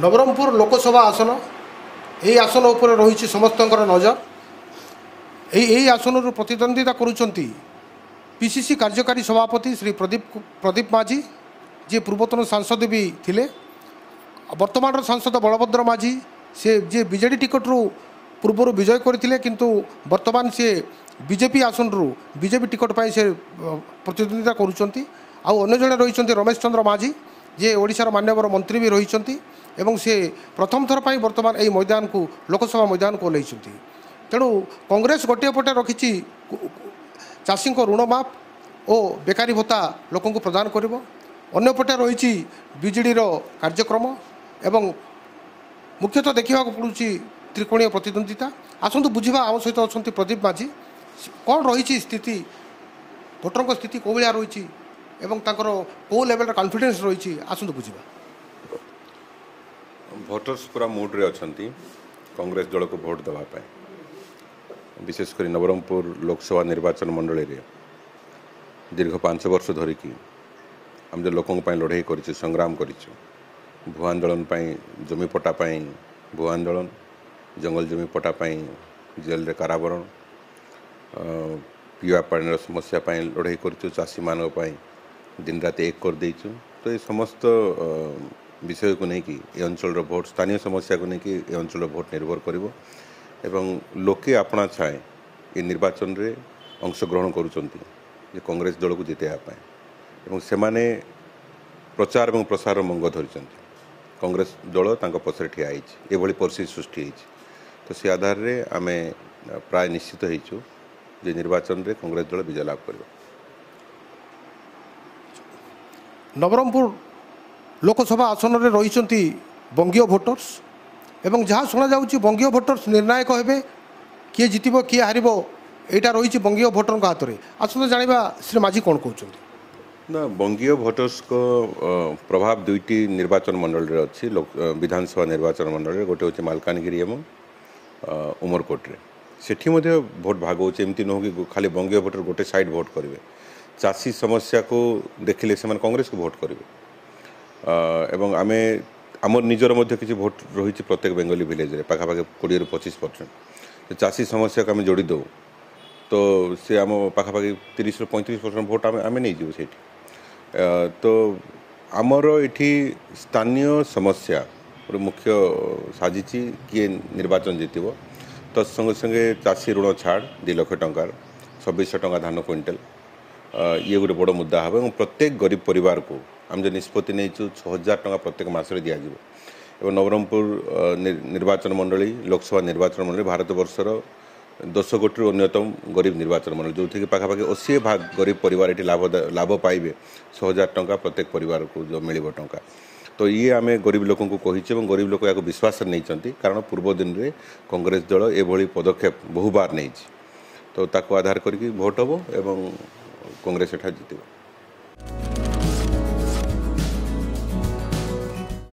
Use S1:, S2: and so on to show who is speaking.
S1: नवरंगपुर लोकसभा आसन यही आसन उपर रही समस्त नजर यही आसन प्रतिद्वंदिता करुँच पीसीसी कार्यकारी सभापति श्री प्रदीप माझी जी पूर्वतन सांसद भी थिले वर्तमान सांसद बलभद्र माझी से जे बीजेडी टिकट रु पूर्व विजय करते किंतु वर्तमान से बीजेपी आसन रु बीजेपी टिकट पर से प्रतिद्वंदिता करुँच अन्य जड़े रही रमेश चंद्र माझी जे ओडिशार मान्यवर मंत्री भी रही एवं से प्रथम थर पर वर्तमान यही मैदान को लोकसभा मैदान को ओह्लैंट तेणु कांग्रेस गोटे पटे रखी चाषी ऋण माफ और बेकारी भत्ता लोक प्रदान कर अंपटे रही बीजेडी कार्यक्रम एवं मुख्यतः देखा पड़ूँ त्रिकोणीय प्रतिद्वंदिता आसतु बुझा आम सहित अच्छा प्रदीप माझी कौन रही स्थिति भोटर स्थिति कौ भाया रही कौ लेवल कॉन्फिडेंस रही आसतु बुझा
S2: भोटर्स पूरा मूड रे अच्छी कांग्रेस दल को भोट देवाई विशेषकर नवरंगपुर लोकसभा निर्वाचन मंडल रे दीर्घ 5 वर्ष धरिकी आम जो लोकों लड़ाई कर संग्राम कर भू आंदोलन जमी पट्टा भू आंदोलन जंगल जमी पट्टा जेल रे कारावरण पीवा पानी समस्या लड़ाई कर चाषी मान दिन रात एक कर देचु तो ये समस्त विषय को लेकिन ये अंचल भोट स्थानीय समस्या को लेकिन ये अंचल भोट निर्भर करिवो एवं लोके आपणा छाए ये निर्वाचन रे अंशग्रहण करुचंती जे कांग्रेस दल को जितेबाई एवं सेमाने प्रचार और प्रसार मंग धरिचंती कांग्रेस दल तांको पछरे ठिया होइछि एभली परिस्थिति सृष्टि होइछि तो से आधार रे आमे प्राय निश्चित होइछु जे निर्वाचन रे कांग्रेस दल विजय लाभ करिवो।
S1: नवरंगपुर लोकसभा आसन में रही बंगीय भोटर्स एवं जहाँ शुणा जाऊँगी बंगीय भोटर्स निर्णायक हे किए जितब किए हार यहाँ रही बंगीय भोटर हाथ में आसत जाना श्री माझी कौन कहते
S2: ना बंगीय भोटर्स को प्रभाव दुईटी निर्वाचन मंडल रे अच्छी विधानसभा निर्वाचन मंडल रे गोटे हूँ मालकानगिरी एवं उमरकोट रे सेठी मध्य भोट भाग होमती नुह कि खाली बंगीय भोटर गोटे साइड भोट करेंगे चाषी समस्या को देखिले से कांग्रेस को भोट करेंगे एवं आमे आमर निजर मध्य किसी भोट रही प्रत्येक बेंगली विलेज रे पाखापाखि 20-25% तो चाषी समस्या को आम जोड़ी दो तो सी आम पाखापाखि 30-35% भोट आम नहीं जीव से तो आमर ये स्थानीय समस्या मुख्य साजिश किए निर्वाचन जीतब तत्संगे संगे चाषी ऋण छाड़ 2 लाख टंकार 2600 टंका धान क्विंटल ये गोटे बड़ मुद्दा हे और प्रत्येक गरीब परिवार को आम जो निष्पत्ति नहीं 6000 टंका प्रत्येक मासरे दिज्व एवं नवरंगपुर निर्वाचन मंडली लोकसभा निर्वाचन मंडली भारत वर्षर 10 कोटी अन्यतम गरीब निर्वाचन मंडल जो थी पाखापाखि 80 भाग गरीब परिवार ये लाभ पाइबे 6000 टंका प्रत्येक परिवार को जो मिल टंका तो ये आम गरीब लोक कही गरीब लोक या विश्वास नहीं कारण पूर्व दिन में कांग्रेस दल ये पदक्षेप बहुबार नहीं तो ताको आधार करके भोट हम एवं कांग्रेस एठा जीत।